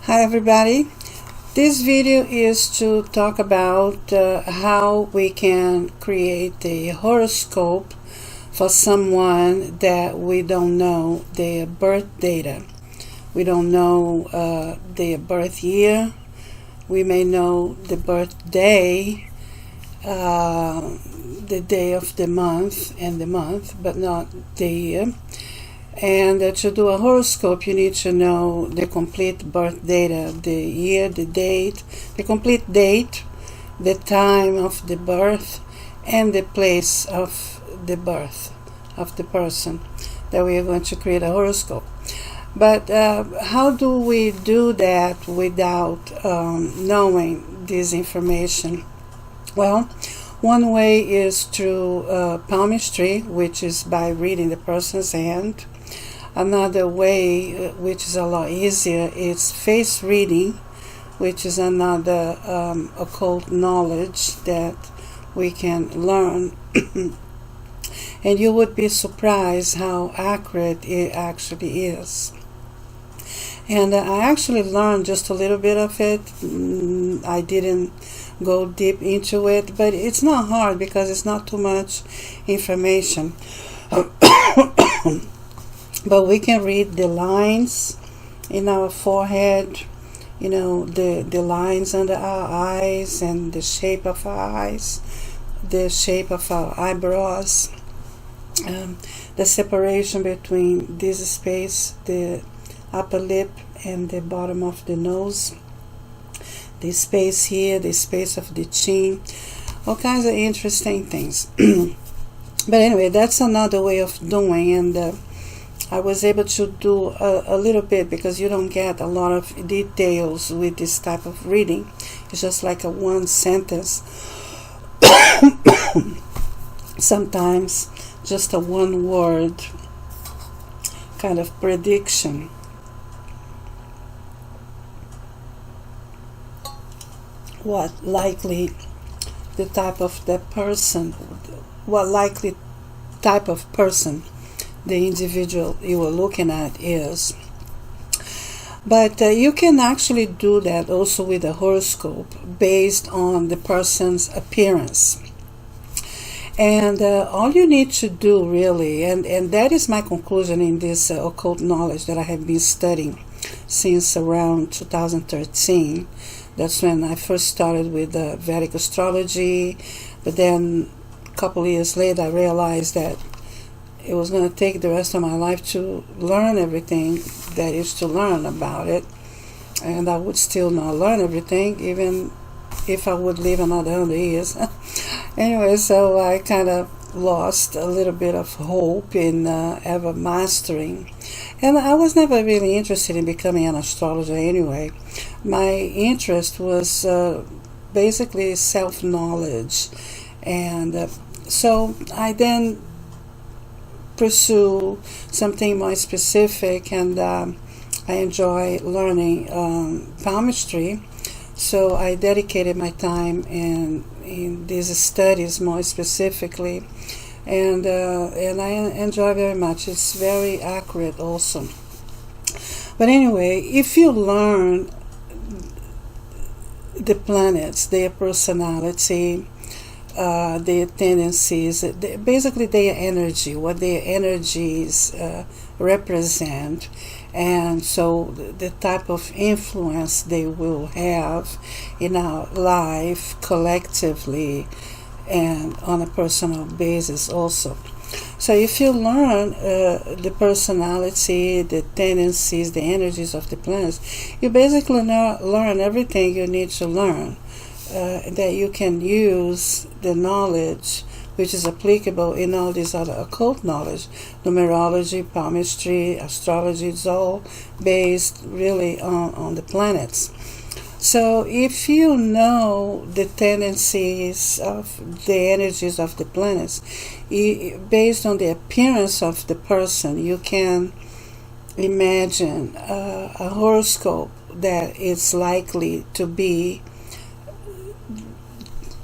Hi everybody. This video is to talk about how we can create a horoscope for someone that we don't know their birth data. We don't know their birth year. We may know the birthday, the day of the month and the month, but not the year. And to do a horoscope, you need to know the complete birth data, the year, the date, the complete date, the time of the birth, and the place of the birth of the person that we are going to create a horoscope. But how do we do that without knowing this information? Well, one way is through palmistry, which is by reading the person's hand. Another way, which is a lot easier, is face reading, which is another occult knowledge that we can learn. And you would be surprised how accurate it actually is. And I actually learned just a little bit of it. I didn't go deep into it, but it's not hard because it's not too much information. But we can read the lines in our forehead, the lines under our eyes and the shape of our eyes, the shape of our eyebrows, the separation between this space, the upper lip and the bottom of the nose, the space here, the space of the chin, all kinds of interesting things. But anyway, that's another way of doing, and I was able to do a little bit because you don't get a lot of details with this type of reading. It's just like a one sentence. Sometimes just a one word kind of prediction. What likely the type of that person, what likely type of person the individual you are looking at is. But you can actually do that also with a horoscope based on the person's appearance. And all you need to do really, and that is my conclusion in this occult knowledge that I have been studying since around 2013. That's when I first started with Vedic astrology, but then a couple of years later I realized that it was going to take the rest of my life to learn everything that is to learn about it, and I would still not learn everything even if I would live another 100 years. Anyway, so I kind of lost a little bit of hope in ever mastering, and I was never really interested in becoming an astrologer anyway. My interest was basically self-knowledge, and so I then pursue something more specific, and I enjoy learning palmistry, so I dedicated my time in these studies more specifically, and I enjoy very much. It's very accurate also. But anyway, if you learn the planets, their personality, their tendencies, basically their energy, what their energies represent, and so the type of influence they will have in our life collectively and on a personal basis also. So if you learn the personality, the tendencies, the energies of the planets, you basically learn everything you need to learn. That you can use the knowledge which is applicable in all these other occult knowledge, numerology, palmistry, astrology. It's all based really on the planets. So if you know the tendencies of the energies of the planets, based on the appearance of the person, you can imagine a horoscope that is likely to be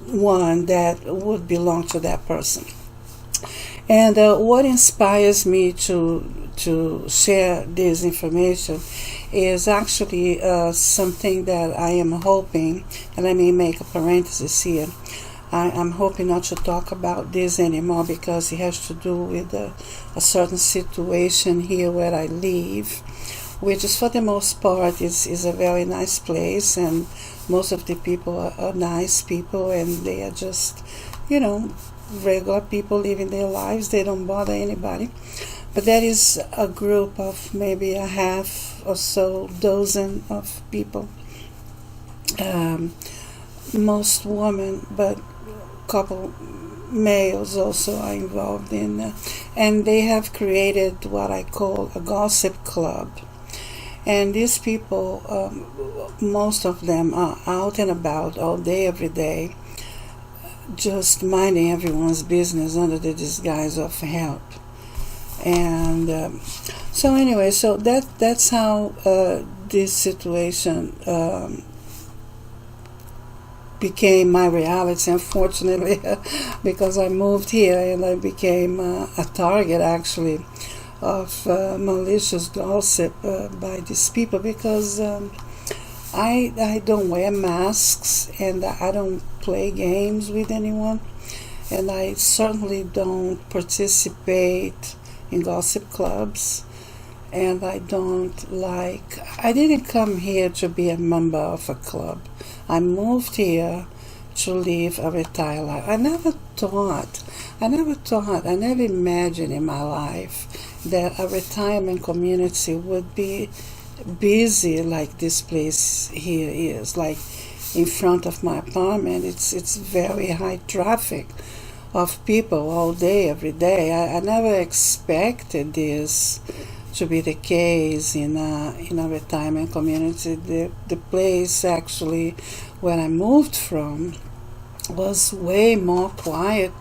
one that would belong to that person. And what inspires me to to share this information is actually something that I am hoping, and let me make a parenthesis here. I'm hoping not to talk about this anymore because it has to do with a certain situation here where I live, which is for the most part is a very nice place, and most of the people are nice people, and they are just, regular people living their lives. They don't bother anybody. But that is a group of maybe a half or so dozen of people. Most women, but couple males also are involved in, and they have created what I call a gossip club. And these people, most of them are out and about all day, every day, just minding everyone's business under the disguise of help. And so anyway, so that's how this situation became my reality, unfortunately, because I moved here and I became a target, actually, of malicious gossip by these people, because I don't wear masks, and I don't play games with anyone, and I certainly don't participate in gossip clubs, and I didn't come here to be a member of a club. I moved here to live a retired life. I never imagined in my life that a retirement community would be busy like this place here is. Like in front of my apartment, it's very high traffic of people all day, every day. I never expected this to be the case in a retirement community. The place actually where I moved from was way more quiet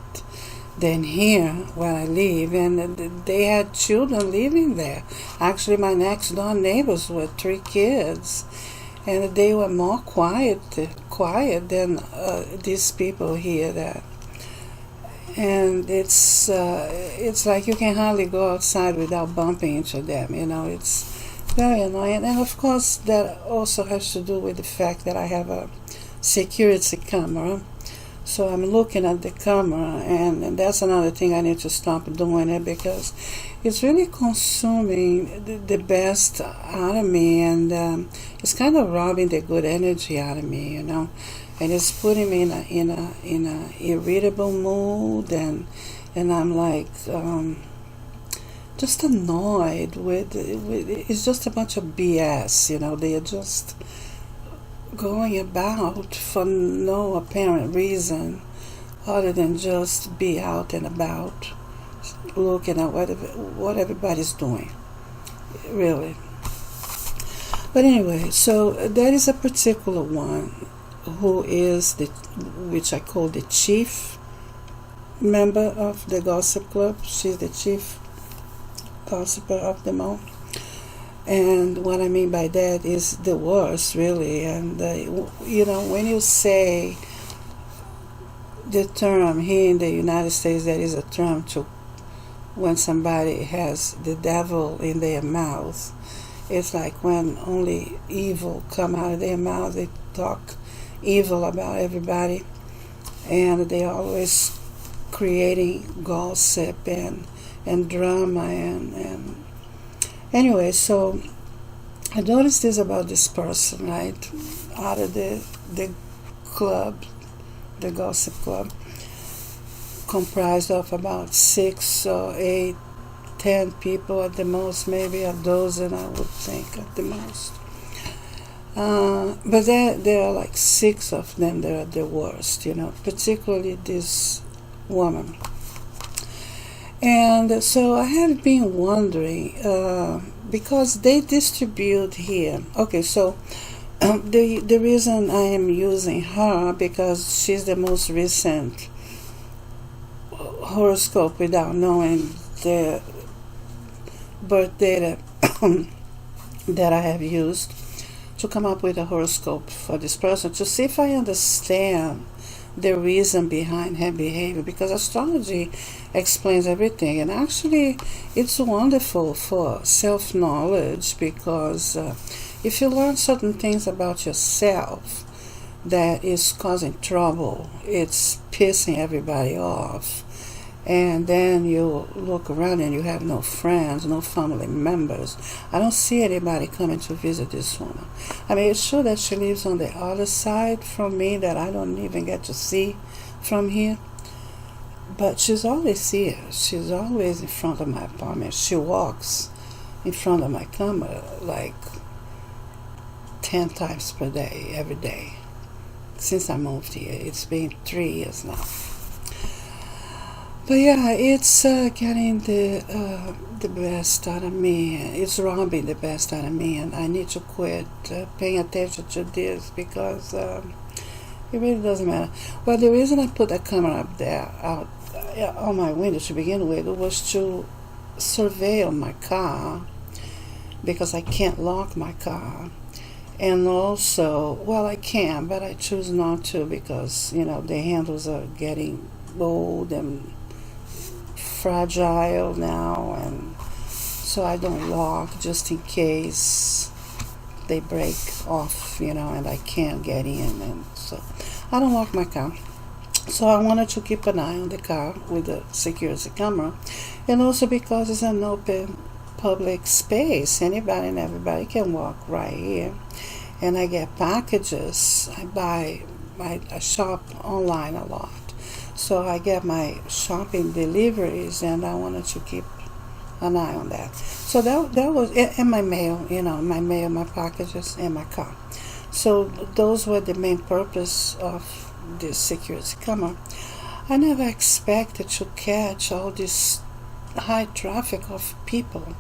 than here where I live, and they had children living there. Actually, my next door neighbors were 3 kids, and they were more quiet than these people here there. And it's like you can hardly go outside without bumping into them. It's very annoying. And of course, that also has to do with the fact that I have a security camera. So I'm looking at the camera, and that's another thing I need to stop doing it, because it's really consuming the best out of me, and it's kind of robbing the good energy out of me, and it's putting me in a irritable mood, and I'm like just annoyed with it's just a bunch of BS. They are just going about for no apparent reason other than just be out and about looking at what everybody's doing, really. But anyway, so there is a particular one who is which I call the chief member of the gossip club. She's the chief gossiper of them all. And what I mean by that is the worst, really. And when you say the term here in the United States, there is a term to when somebody has the devil in their mouth. It's like when only evil come out of their mouth. They talk evil about everybody, and they're always creating gossip and drama and anyway. So I noticed this about this person, right, out of the club, the gossip club, comprised of about 6 or 8, 10 people at the most, maybe a dozen, I would think, at the most. But there are like 6 of them that are the worst, particularly this woman. And so I have been wondering, because they distribute here. Okay, so the reason I am using her, because she's the most recent horoscope without knowing the birth data that I have used to come up with a horoscope for this person, to see if I understand the reason behind her behavior, because astrology explains everything. And actually, it's wonderful for self-knowledge, because if you learn certain things about yourself that is causing trouble, it's pissing everybody off, and then you look around and you have no friends, no family members. I don't see anybody coming to visit this woman. I mean, it's true that she lives on the other side from me, that I don't even get to see from here, but she's always here. She's always in front of my apartment. She walks in front of my camera like 10 times per day, every day, since I moved here. It's been 3 years now. But yeah, it's getting the best out of me. It's robbing the best out of me, and I need to quit paying attention to this, because it really doesn't matter. Well, the reason I put that camera up there out on my window to begin with was to surveil my car, because I can't lock my car. And also, well, I can, but I choose not to, because, the handles are getting old and fragile now, and so I don't lock, just in case they break off, and I can't get in, and so I don't lock my car. So I wanted to keep an eye on the car with the security camera, and also because it's an open public space. Anybody and everybody can walk right here, and I get packages. I shop online a lot. So I get my shopping deliveries, and I wanted to keep an eye on that. So that was in my mail, my packages, and my car. So those were the main purpose of this security camera. I never expected to catch all this high traffic of people.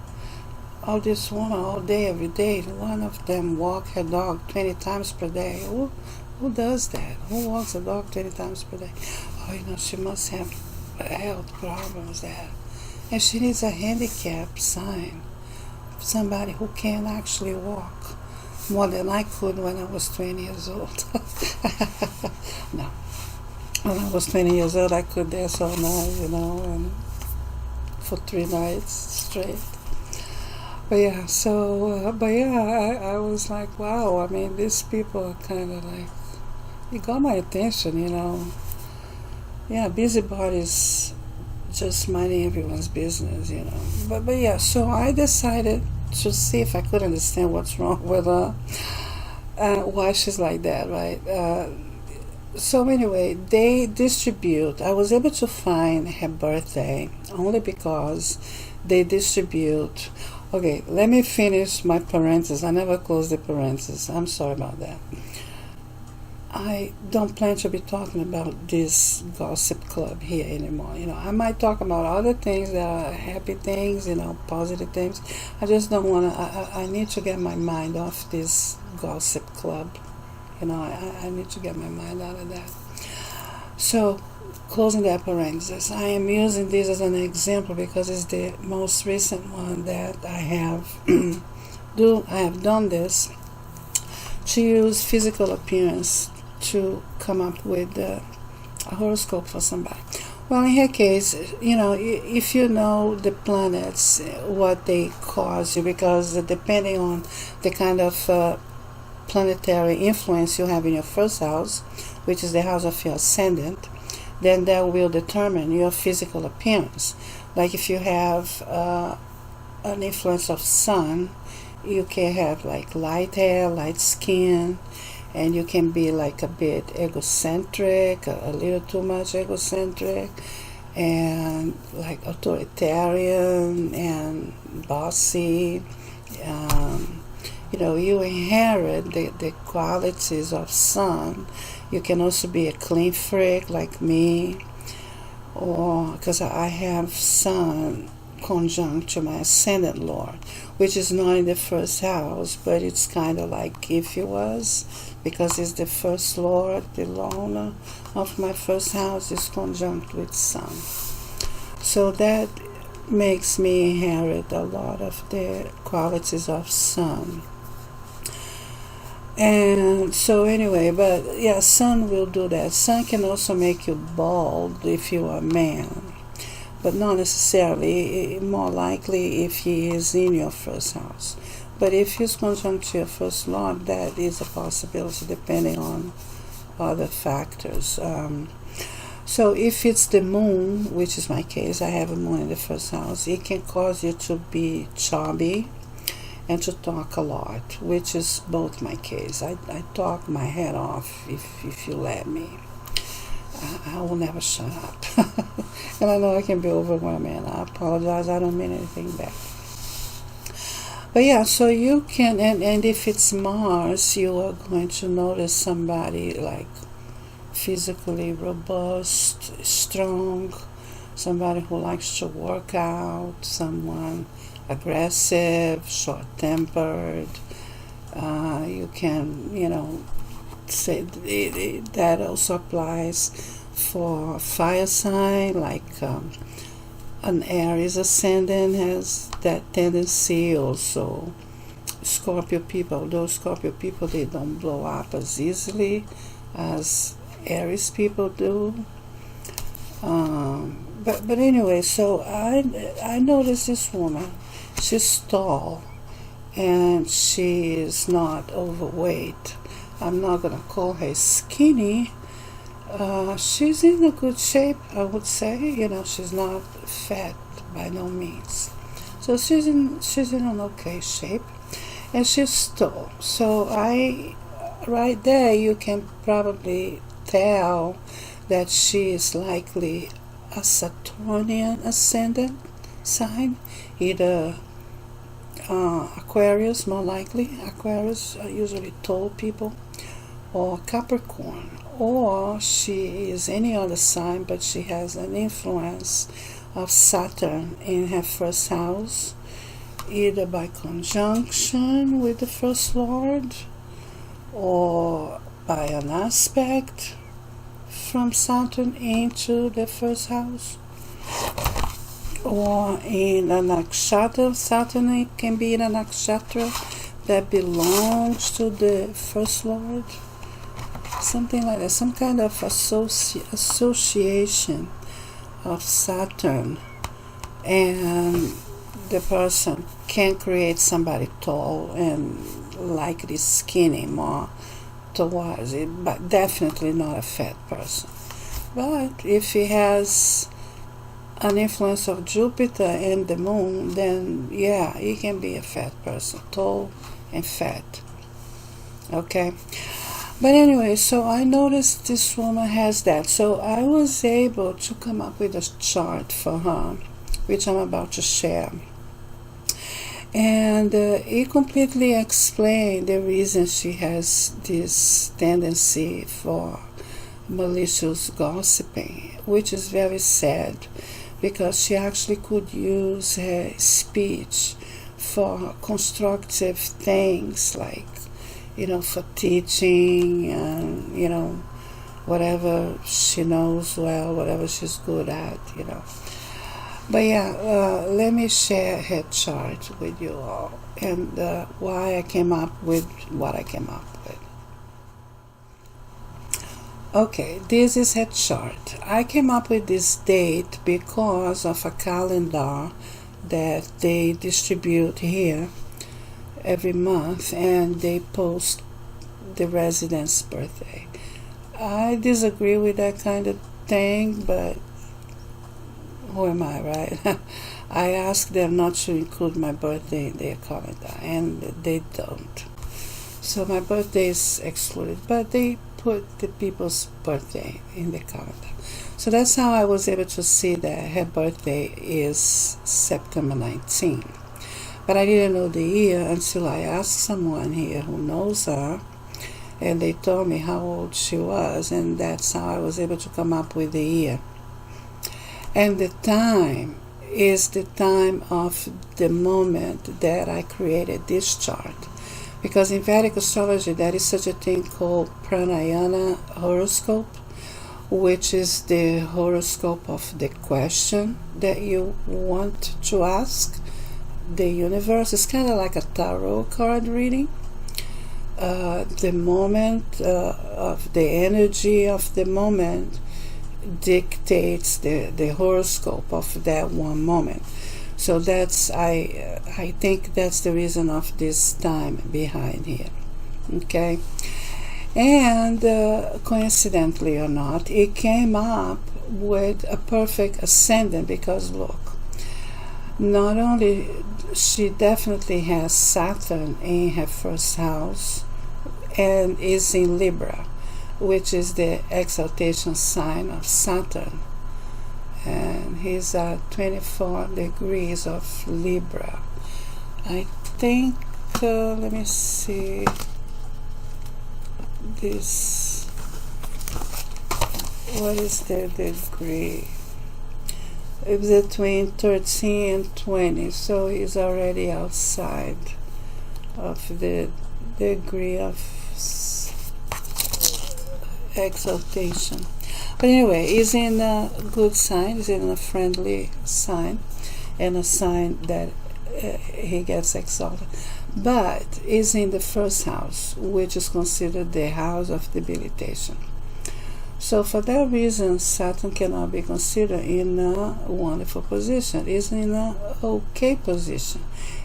All this woman all day, every day. One of them walk her dog 20 times per day. Who does that? Who walks a dog 20 times per day? Oh, she must have health problems there. And she needs a handicap sign. Somebody who can actually walk more than I could when I was 20 years old. No. When I was 20 years old, I could dance all night, and for 3 nights straight. But yeah, I was like, wow, I mean, these people are kind of like, it got my attention, Yeah, busybodies just minding everyone's business, But yeah, so I decided to see if I could understand what's wrong with her, why she's like that, right? So anyway, they distribute. I was able to find her birthday only because they distribute. Okay, let me finish my parentheses. I never closed the parentheses. I'm sorry about that. I don't plan to be talking about this gossip club here anymore. I might talk about other things that are happy things, positive things. I just don't want to. I need to get my mind off this gossip club. I need to get my mind out of that. So, closing that parenthesis, I am using this as an example because it's the most recent one that I have. I have done this to use physical appearance to come up with a horoscope for somebody. Well, in her case, if you know the planets, what they cause you, because depending on the kind of planetary influence you have in your first house, which is the house of your ascendant, then that will determine your physical appearance. Like if you have an influence of sun, you can have like light hair, light skin, and you can be like a bit egocentric, a little too much egocentric, and like authoritarian and bossy. You inherit the qualities of sun. You can also be a clean freak like me, or because I have sun conjunct to my ascendant lord, which is not in the first house, but it's kind of like if it was, because it's the first lord, the owner of my first house is conjunct with sun. So that makes me inherit a lot of the qualities of sun. And so anyway, but yeah, sun will do that. Sun can also make you bald if you are a man, but not necessarily. More likely if he is in your first house. But if he's conjunct your first lord, that is a possibility depending on other factors. So if it's the moon, which is my case, I have a moon in the first house, it can cause you to be chubby and to talk a lot, which is both my case. I talk my head off if you let me. I will never shut up. And I know I can be overwhelming. I apologize. I don't mean anything bad. But yeah, so you can, and if it's Mars, you are going to notice somebody like physically robust, strong, somebody who likes to work out, someone aggressive, short-tempered. You can, say that also applies for fire sign, like an Aries ascendant has that tendency. Also, Scorpio people, those Scorpio people, they don't blow up as easily as Aries people do. But anyway, so I noticed this woman. She's tall and she is not overweight. I'm not gonna call her skinny. She's in a good shape, I would say. She's not fat by no means. So she's in an okay shape, and she's tall. So right there, you can probably tell that she is likely a Saturnian ascendant sign, either Aquarius, more likely. Aquarius are usually tall people, or Capricorn, or she is any other sign, but she has an influence of Saturn in her first house, either by conjunction with the first lord, or by an aspect from Saturn into the first house, or in a nakshatra. Saturn, it can be in a nakshatra that belongs to the first lord, something like that, some kind of association of Saturn, and the person can create somebody tall and likely skinny more towards it, but definitely not a fat person. But if he has an influence of Jupiter and the moon, then yeah, he can be a fat person, tall and fat. Okay. But anyway, so I noticed this woman has that. So I was able to come up with a chart for her, which I'm about to share. And it completely explained the reason she has this tendency for malicious gossiping, which is very sad, because she actually could use her speech for constructive things, like for teaching and, whatever she knows well, whatever she's good at, But yeah, let me share her chart with you all, and why I came up with what I came up with. Okay, this is her chart. I came up with this date because of a calendar that they distribute here every month, and they post the resident's birthday. I disagree with that kind of thing, but who am I, right? I asked them not to include my birthday in their calendar, and they don't. So my birthday is excluded, but they put the people's birthday in the calendar. So that's how I was able to see that her birthday is September 19th. But I didn't know the year until I asked someone here who knows her, and they told me how old she was, and that's how I was able to come up with the year. And the time is the time of the moment that I created this chart. Because in Vedic astrology, there is such a thing called pranayana horoscope, which is the horoscope of the question that you want to ask the universe. Is kind of like a tarot card reading. the moment of the energy of the moment dictates the horoscope of that one moment. So that's I think that's the reason of this time behind here. Okay, and coincidentally or not, it came up with a perfect ascendant, because look, not only she definitely has Saturn in her first house and is in Libra, which is the exaltation sign of Saturn, and he's at 24 degrees of Libra. I think let me see this, what is the degree? It's between 13 and 20, so he's already outside of the degree of exaltation. But anyway, he's in a good sign, he's in a friendly sign, and a sign that he gets exalted. But he's in the first house, which is considered the house of debilitation. So for that reason, Saturn cannot be considered in a wonderful position. It's in an okay position.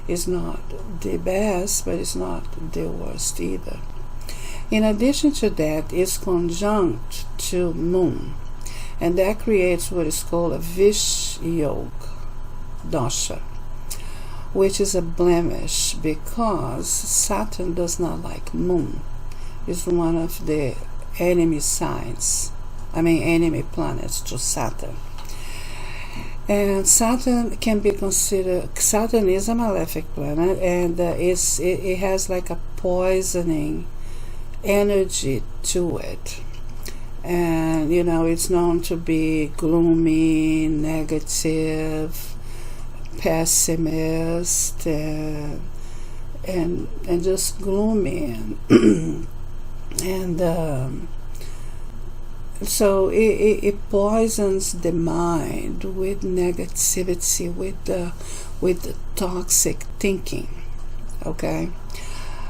It's not the best, but it's not the worst either. In addition to that, it's conjunct to Moon, and that creates what is called a Vish Yoga Dosha, which is a blemish because Saturn does not like Moon. It's one of the enemy planets to Saturn. And Saturn can be considered, Saturn is a malefic planet, and it has like a poisoning energy to it. And it's known to be gloomy, negative, pessimist, and just gloomy, and so it poisons the mind with negativity, with toxic thinking. Okay,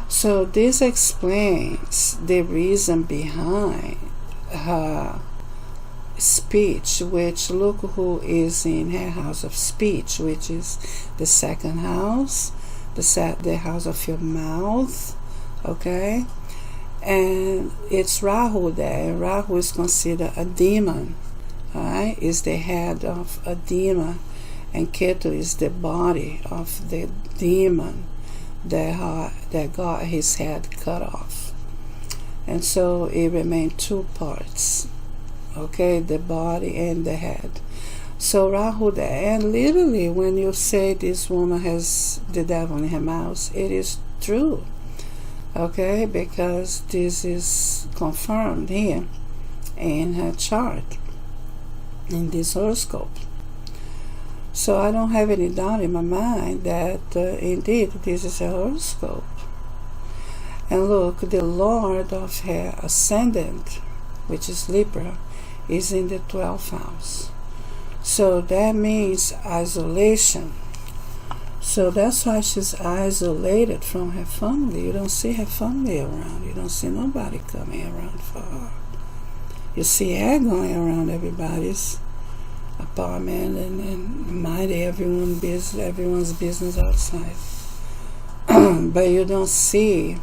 so this explains the reason behind her speech, which look who is in her house of speech, which is the second house, the house of your mouth. Okay, and it's Rahu there. Rahu is considered a demon, right? Is the head of a demon, and Ketu is the body of the demon that got his head cut off. And so it remained two parts, okay, the body and the head. So Rahu there, and literally when you say this woman has the devil in her mouth, it is true, okay, because this is confirmed here in her chart, in this horoscope. So I don't have any doubt in my mind that indeed this is a horoscope. And look, the Lord of her ascendant, which is Libra, is in the 12th house. So that means isolation. So that's why she's isolated from her family. You don't see her family around. You don't see nobody coming around for her. You see her going around everybody's apartment and minding everyone's business outside. But you don't see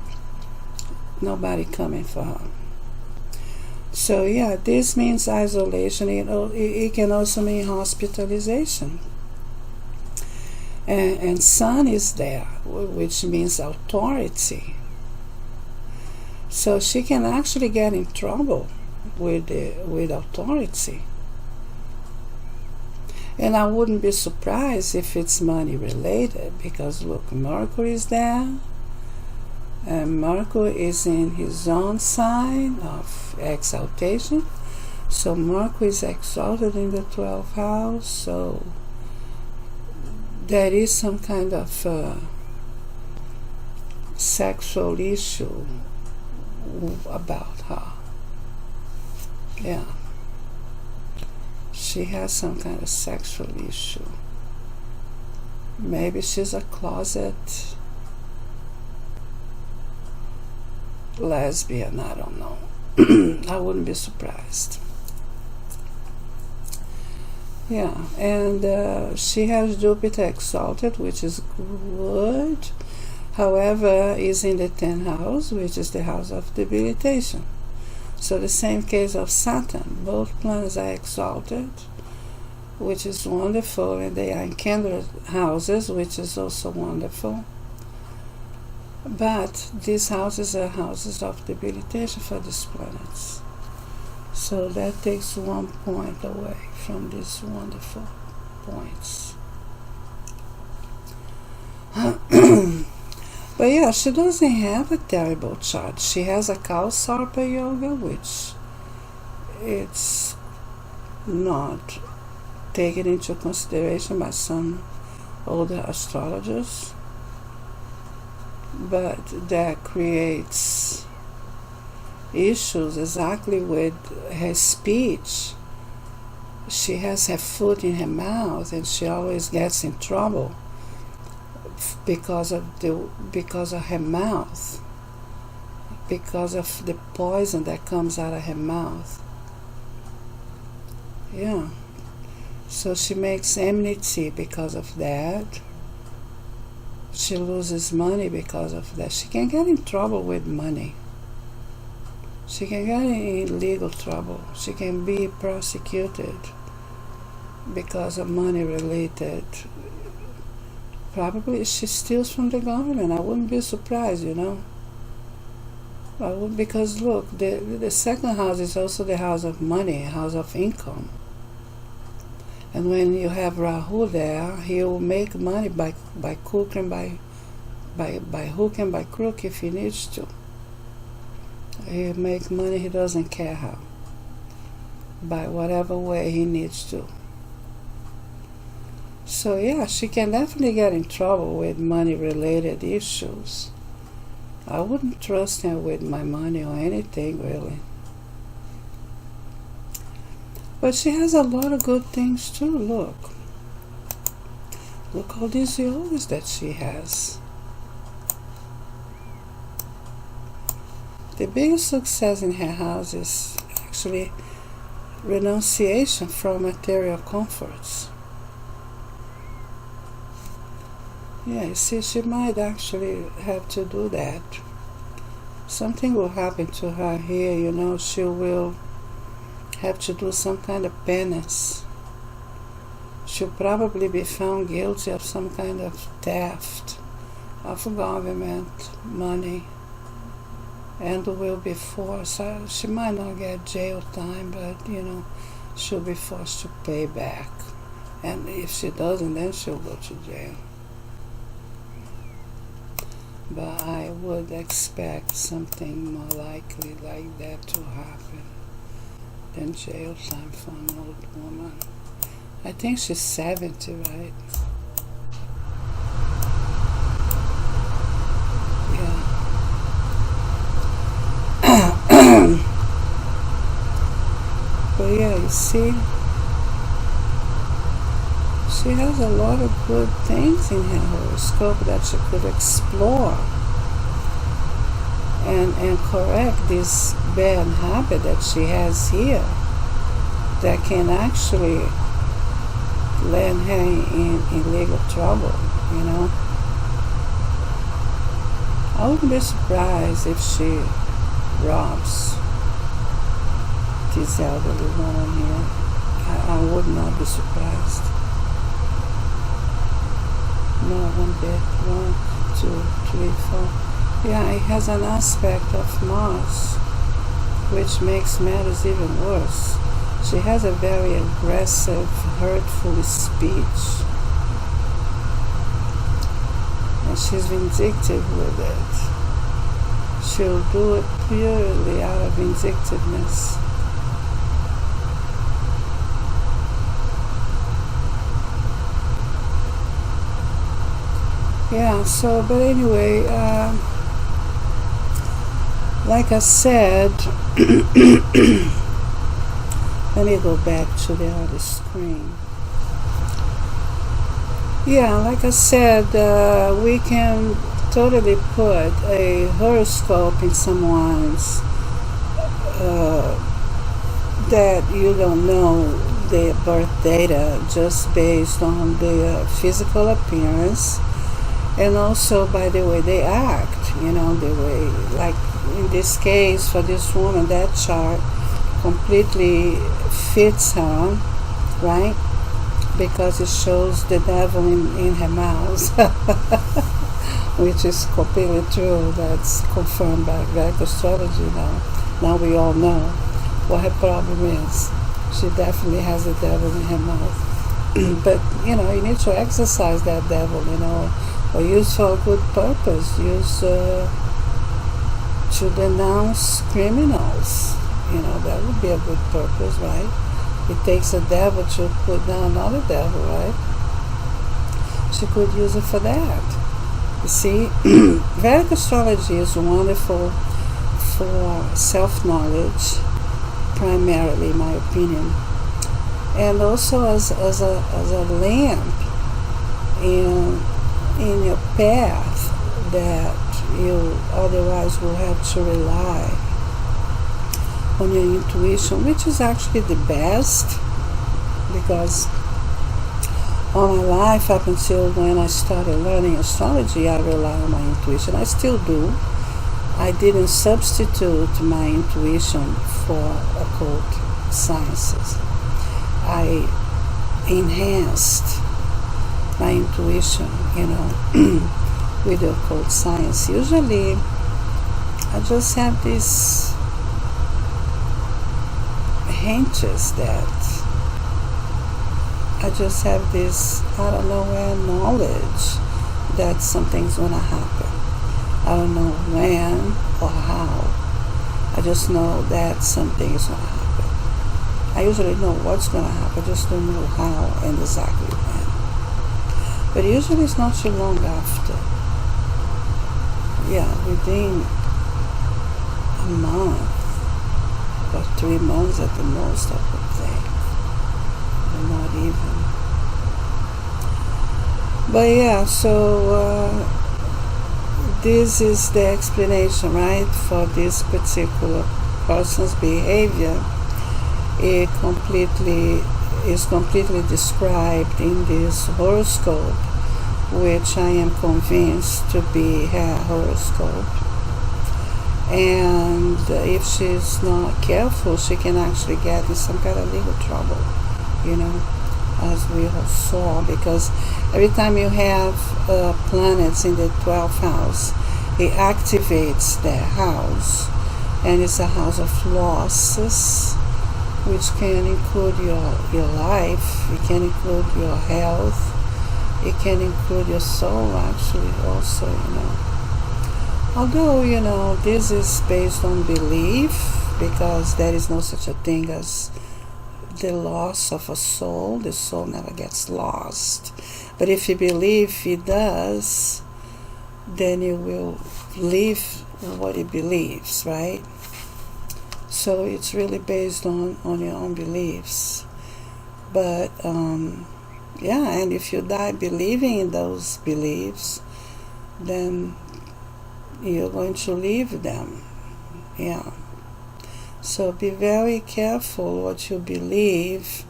nobody coming for her. So yeah, this means isolation. It can also mean hospitalization. And Sun is there, which means authority. So she can actually get in trouble with authority. And I wouldn't be surprised if it's money related, because look, Mercury is there, and Mercury is in his own sign of exaltation. So Mercury is exalted in the 12th house, so there is some kind of sexual issue about her. Yeah. She has some kind of sexual issue. Maybe she's a closet lesbian, I don't know. I wouldn't be surprised. Yeah, and she has Jupiter exalted, which is good. However, is in the 10th house, which is the house of debilitation. So the same case of Saturn. Both planets are exalted, which is wonderful, and they are in kindred houses, which is also wonderful. But these houses are houses of debilitation for these planets. So that takes 1 point away from these wonderful points. But yeah, she doesn't have a terrible chart. She has a Kausarpa Yoga, which it's not taken into consideration by some older astrologers, but that creates issues exactly with her speech. She has her foot in her mouth, and she always gets in trouble because of her mouth, because of the poison that comes out of her mouth. Yeah. So she makes enmity because of that. She loses money because of that. She can get in trouble with money. She can get in legal trouble. She can be prosecuted because of money related. Probably she steals from the government. I wouldn't be surprised, I would, because look, the second house is also the house of money, house of income. And when you have Rahu there, he will make money by crook and by hook and by crook if he needs to. He'll make money, he doesn't care how, by whatever way he needs to. So yeah, she can definitely get in trouble with money-related issues. I wouldn't trust her with my money or anything, really. But she has a lot of good things too, look. Look all these yogas that she has. The biggest success in her house is actually renunciation from material comforts. Yeah, you see, she might actually have to do that. Something will happen to her here, she will have to do some kind of penance. She'll probably be found guilty of some kind of theft of government money, and will be forced. She might not get jail time, but she'll be forced to pay back. And if she doesn't, then she'll go to jail. But I would expect something more likely like that to happen than jail time for an old woman. I think she's 70, right? Yeah. But yeah, you see, she has a lot of good things in her horoscope that she could explore and correct this bad habit that she has here that can actually land her in legal trouble, I wouldn't be surprised if she robs this elderly woman here. I would not be surprised. No, one bit. 1, 2, 3, 4. Yeah, it has an aspect of Mars, which makes matters even worse. She has a very aggressive, hurtful speech, and she's vindictive with it. She'll do it purely out of vindictiveness. Yeah, but anyway, like I said, let me go back to the other screen. Yeah, like I said, we can totally put a horoscope in someone's that you don't know their birth data just based on their physical appearance, and also by the way they act, the way, like in this case for this woman, that chart completely fits her, right? Because it shows the devil in her mouth, which is completely true. That's confirmed by Vedic astrology now. Now we all know what her problem is. She definitely has a devil in her mouth. But, you need to exercise that devil, or use for a good purpose. Use to denounce criminals. That would be a good purpose, right? It takes a devil to put down another devil, right? She could use it for that. You see, Vedic astrology is wonderful for self-knowledge, primarily, in my opinion, and also as a lamp in your path that you otherwise will have to rely on your intuition, which is actually the best, because all my life up until when I started learning astrology, I rely on my intuition. I still do. I didn't substitute my intuition for occult sciences. I enhanced my intuition, with the occult science. Usually, I just have these hinges that I just have this, I don't know where, knowledge that something's gonna happen. I don't know when or how. I just know that something is gonna happen. I usually know what's gonna happen, I just don't know how and exactly when. But usually it's not too long after. Yeah, within a month or 3 months at the most, I could think. Or not even. But yeah, so this is the explanation, right, for this particular person's behavior. It is completely described in this horoscope, which I am convinced to be her horoscope. And if she's not careful, she can actually get in some kind of legal trouble, as we all saw, because every time you have planets in the 12th house, it activates their house, and it's a house of losses, which can include your life, it can include your health, it can include your soul, actually, also, Although, this is based on belief, because there is no such a thing as the loss of a soul. The soul never gets lost. But if you believe it does, then you will live what it believes, right? So it's really based on your own beliefs. But, yeah, and if you die believing in those beliefs, then you're going to leave them. Yeah. So be very careful what you believe.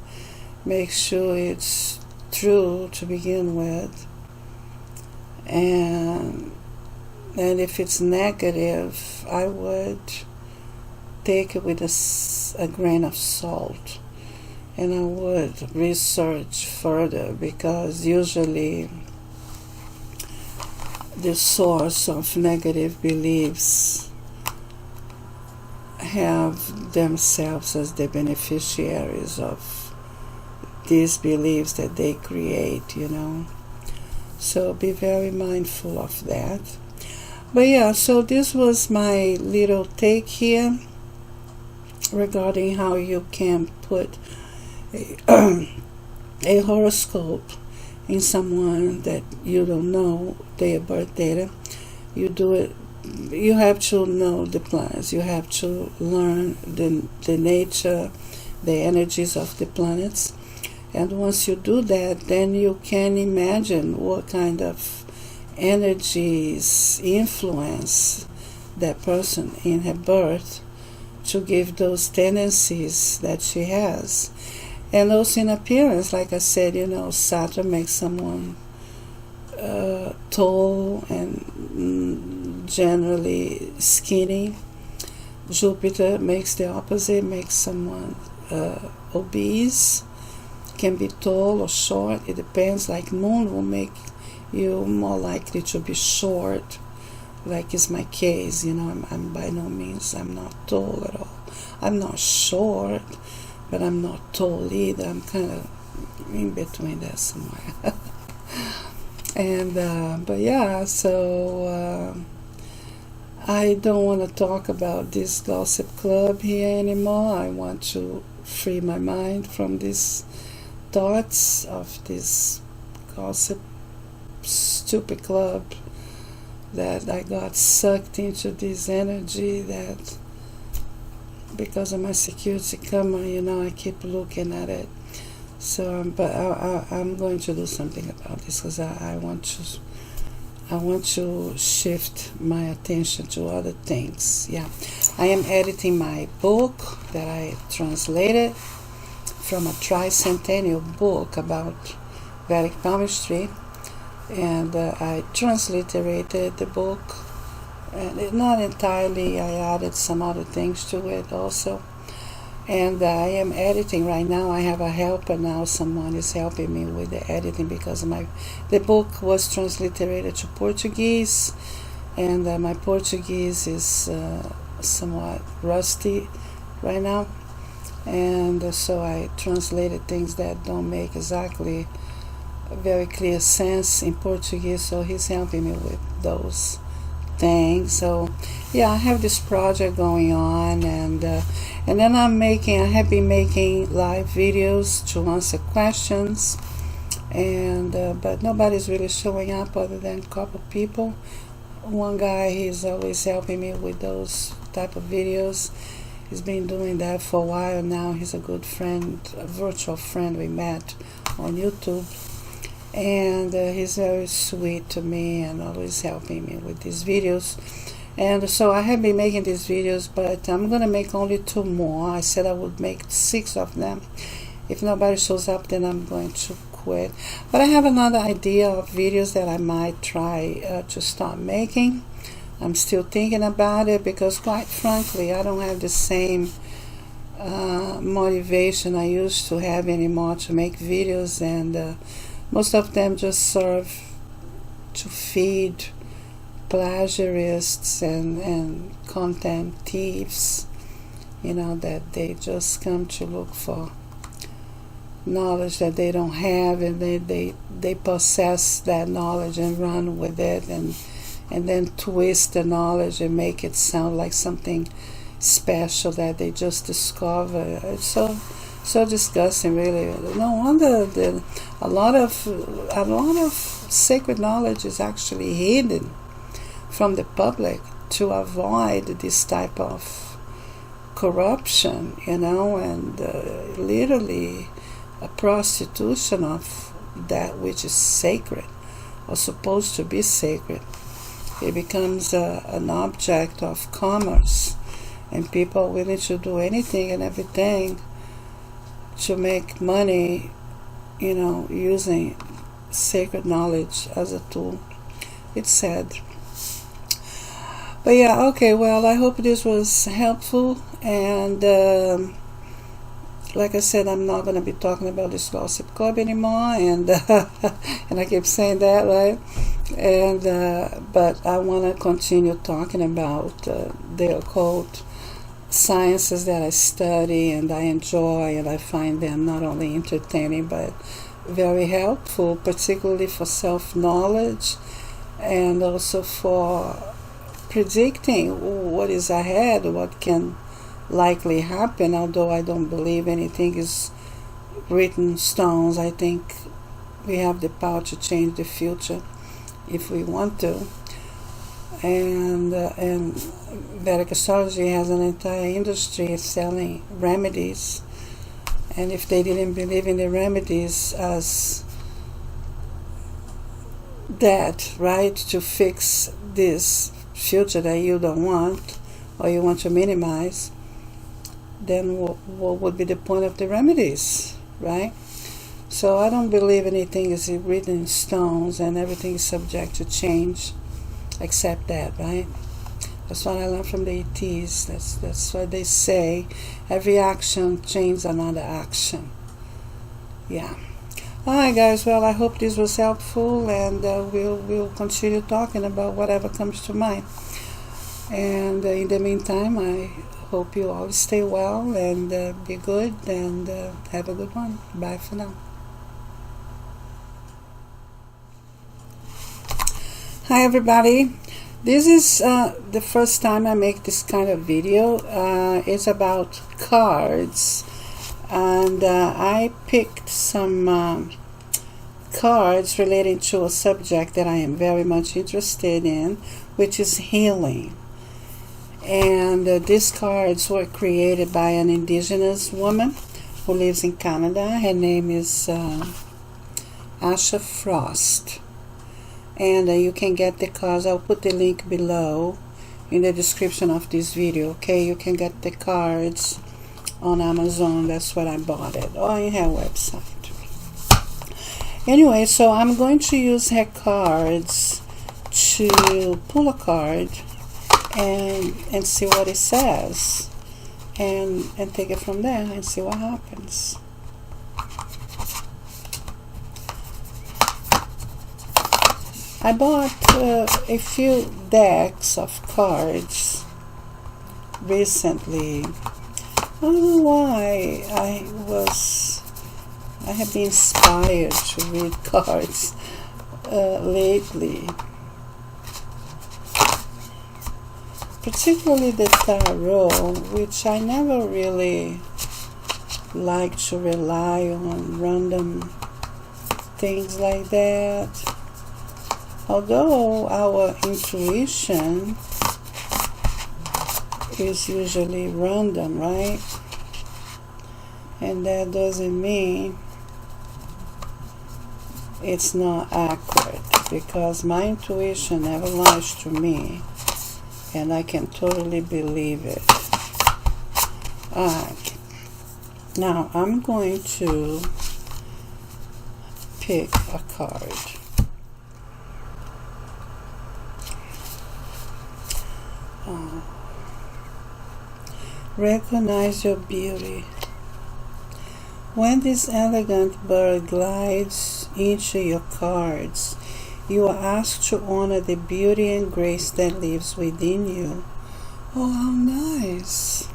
Make sure it's true to begin with. And if it's negative, I would take it with a grain of salt. And I would research further, because usually the source of negative beliefs have themselves as the beneficiaries of these beliefs that they create, So be very mindful of that. But yeah, so this was my little take here regarding how you can put a horoscope in someone that you don't know their birth data. You have to know the planets. You have to learn the nature, the energies of the planets. And once you do that, then you can imagine what kind of energies influence that person in her birth to give those tendencies that she has. And also in appearance, like I said, Saturn makes someone tall and generally skinny. Jupiter makes the opposite, makes someone obese, can be tall or short, it depends. Like Moon will make you more likely to be short, like is my case. I'm by no means, I'm not tall at all. I'm not short, but I'm not tall either. I'm kind of in between there somewhere. And but yeah, so I don't want to talk about this gossip club here anymore. I want to free my mind from these thoughts of this gossip stupid club, that I got sucked into this energy, that because of my security camera, I keep looking at it. So, but I'm going to do something about this, because I want to shift my attention to other things. Yeah, I am editing my book that I translated from a tricentennial book about Vedic palmistry, and I transliterated the book, and not entirely. I added some other things to it also. And I am editing right now. I have a helper now. Someone is helping me with the editing, because the book was transliterated to Portuguese, and my Portuguese is somewhat rusty right now, and so I translated things that don't make exactly a very clear sense in Portuguese. So he's helping me with those things. So yeah, I have this project going on, and then I have been making live videos to answer questions, and but nobody's really showing up other than a couple people. One guy, he's always helping me with those type of videos. He's been doing that for a while now. He's a good friend, a virtual friend we met on YouTube, and he's very sweet to me and always helping me with these videos. And so I have been making these videos, but I'm going to make only 2 more. I said I would make 6 of them. If nobody shows up, then I'm going to quit. But I have another idea of videos that I might try to start making. I'm still thinking about it, because quite frankly, I don't have the same motivation I used to have anymore to make videos, and most of them just serve to feed plagiarists and content thieves, that they just come to look for knowledge that they don't have, and they possess that knowledge and run with it, and then twist the knowledge and make it sound like something special that they just discover. It's so disgusting, really. No wonder that a lot of sacred knowledge is actually hidden from the public to avoid this type of corruption, and literally a prostitution of that which is sacred or supposed to be sacred. It becomes an object of commerce, and people are willing to do anything and everything to make money, using sacred knowledge as a tool. It's sad. But yeah, okay, well, I hope this was helpful, and like I said, I'm not going to be talking about this gossip club anymore, and and I keep saying that, right? And but I want to continue talking about the occult sciences that I study and I enjoy, and I find them not only entertaining but very helpful, particularly for self-knowledge and also for predicting what is ahead, what can likely happen. Although I don't believe anything is written in stones, I think we have the power to change the future if we want to. And Vedic astrology has an entire industry selling remedies, and if they didn't believe in the remedies as that, right, to fix this future that you don't want or you want to minimize, then what would be the point of the remedies, right? So I don't believe anything is written in stones and everything is subject to change except that, right? That's what I learned from the ETs. That's what they say. Every action changes another action. Yeah. Alright guys, well I hope this was helpful, and we'll continue talking about whatever comes to mind. And in the meantime, I hope you all stay well and be good, and have a good one. Bye for now. Hi everybody. This is the first time I make this kind of video. It's about cards, and I picked some cards relating to a subject that I am very much interested in, which is healing. And these cards were created by an indigenous woman who lives in Canada. Her name is Asha Frost. And you can get the cards. I'll put the link below in the description of this video. Okay, you can get the cards on Amazon. That's where I bought it, or in her website. Anyway, so I'm going to use her cards to pull a card and see what it says, and take it from there and see what happens. I bought a few decks of cards recently. I don't know why I have been inspired to read cards lately, particularly the tarot, which I never really like to rely on random things like that. Although our intuition is usually random, right? And that doesn't mean it's not accurate, because my intuition never lies to me, and I can totally believe it. Alright, now I'm going to pick a card. Recognize your beauty. When this elegant bird glides into your cards, you are asked to honor the beauty and grace that lives within you. Oh, how nice.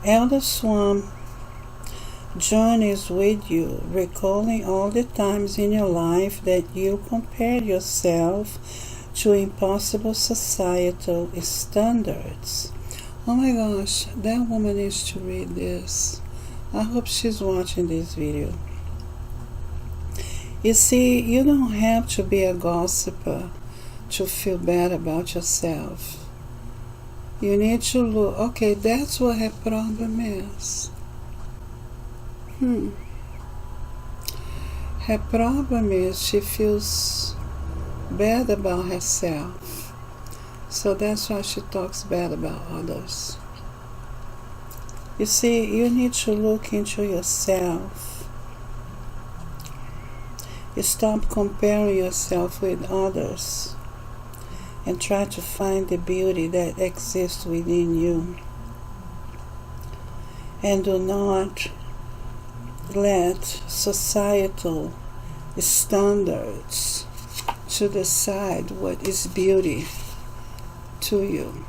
Elder Swan journeys with you, recalling all the times in your life that you compared yourself to impossible societal standards. Oh my gosh, that woman needs to read this. I hope she's watching this video. You see, you don't have to be a gossiper to feel bad about yourself. You need to look. Okay, that's what her problem is. Her problem is she feels bad about herself. So that's why she talks bad about others. You see, you need to look into yourself. You stop comparing yourself with others and try to find the beauty that exists within you. And do not let societal standards to decide what is beauty to you.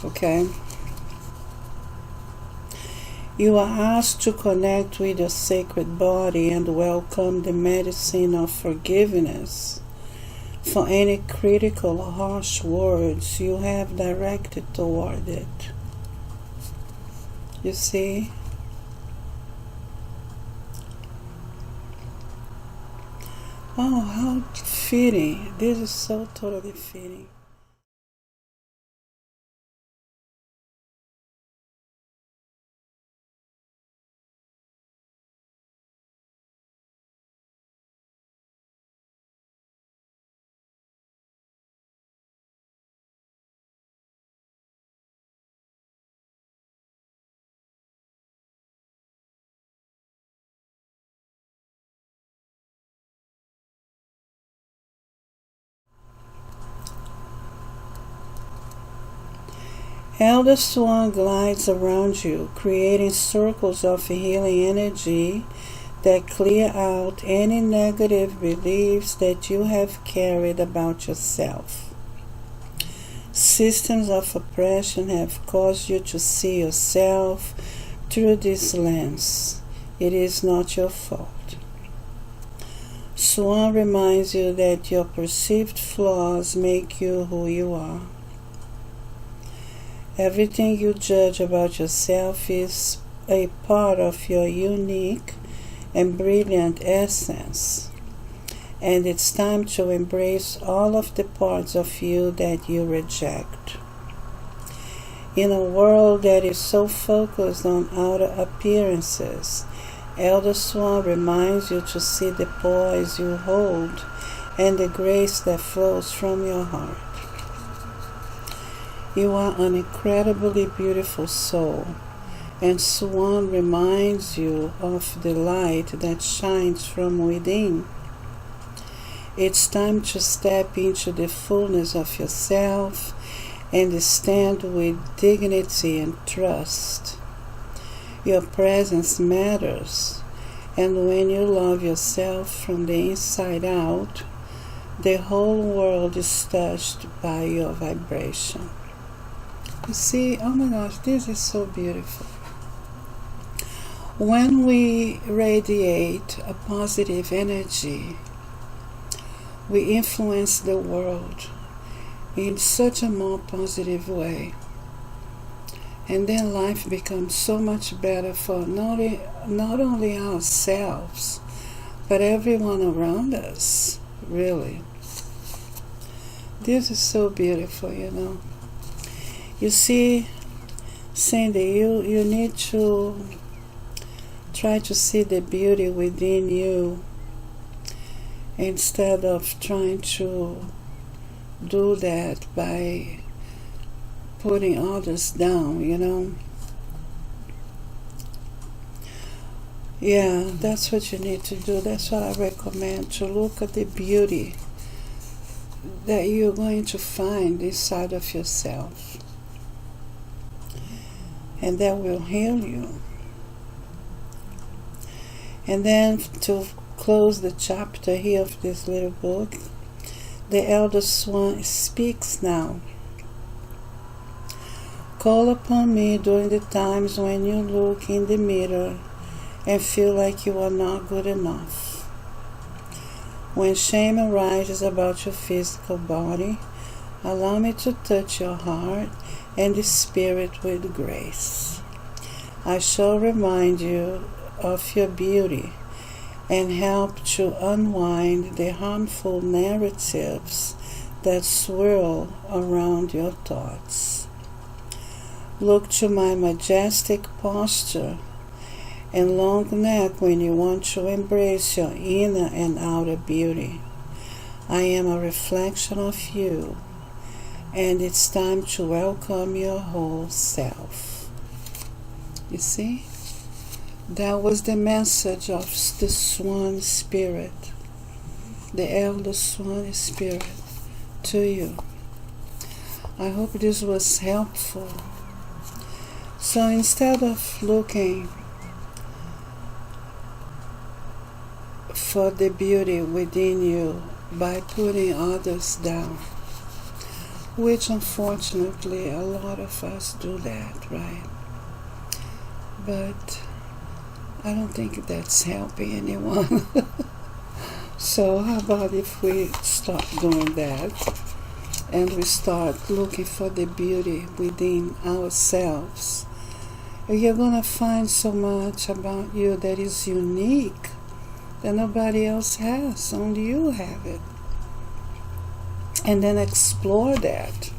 Okay? You are asked to connect with your sacred body and welcome the medicine of forgiveness for any critical or harsh words you have directed toward it. You see? Oh, how fitting. This is so totally fitting. Elder Swan glides around you, creating circles of healing energy that clear out any negative beliefs that you have carried about yourself. Systems of oppression have caused you to see yourself through this lens. It is not your fault. Swan reminds you that your perceived flaws make you who you are. Everything you judge about yourself is a part of your unique and brilliant essence, and it's time to embrace all of the parts of you that you reject. In a world that is so focused on outer appearances, Elder Swan reminds you to see the poise you hold and the grace that flows from your heart. You are an incredibly beautiful soul, and Swan reminds you of the light that shines from within. It's time to step into the fullness of yourself and stand with dignity and trust. Your presence matters, and when you love yourself from the inside out, the whole world is touched by your vibration. You see, oh my gosh, this is so beautiful. When we radiate a positive energy, we influence the world in such a more positive way. And then life becomes so much better for not only ourselves, but everyone around us, really. This is so beautiful, you know. You see, Cindy, you need to try to see the beauty within you instead of trying to do that by putting others down, you know. Yeah, that's what you need to do. That's what I recommend, to look at the beauty that you're going to find inside of yourself. And that will heal you. And then to close the chapter here of this little book, the Elder Swan speaks now. Call upon me during the times when you look in the mirror and feel like you are not good enough. When shame arises about your physical body, allow me to touch your heart and the spirit with grace. I shall remind you of your beauty and help to unwind the harmful narratives that swirl around your thoughts. Look to my majestic posture and long neck when you want to embrace your inner and outer beauty. I am a reflection of you, and it's time to welcome your whole self. You see? That was the message of the Swan Spirit, the Elder Swan Spirit, to you. I hope this was helpful. So instead of looking for the beauty within you by putting others down, which unfortunately a lot of us do that, right? But I don't think that's helping anyone. So how about if we stop doing that and we start looking for the beauty within ourselves? You're going to find so much about you that is unique that nobody else has, only you have it. And then explore that,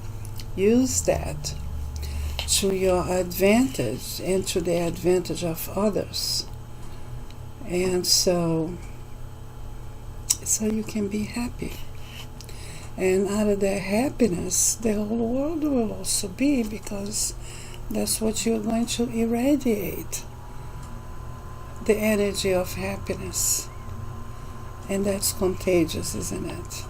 use that to your advantage and to the advantage of others. And so you can be happy. And out of that happiness, the whole world will also be, because that's what you're going to irradiate, the energy of happiness. And that's contagious, isn't it?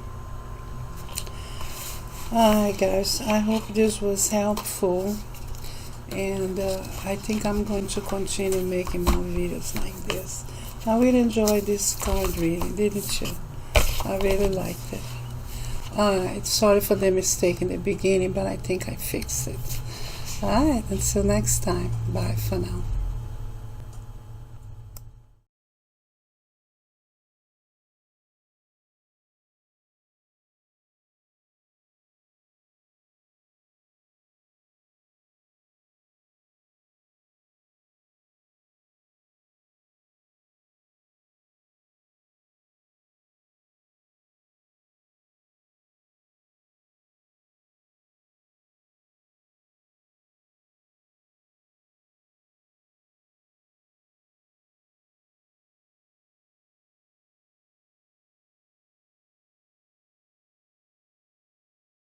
Alright guys, I hope this was helpful. and I think I'm going to continue making more videos like this. I really enjoyed this card reading, didn't you? I really liked it. Sorry for the mistake in the beginning, but I think I fixed it. Alright, until next time. Bye for now.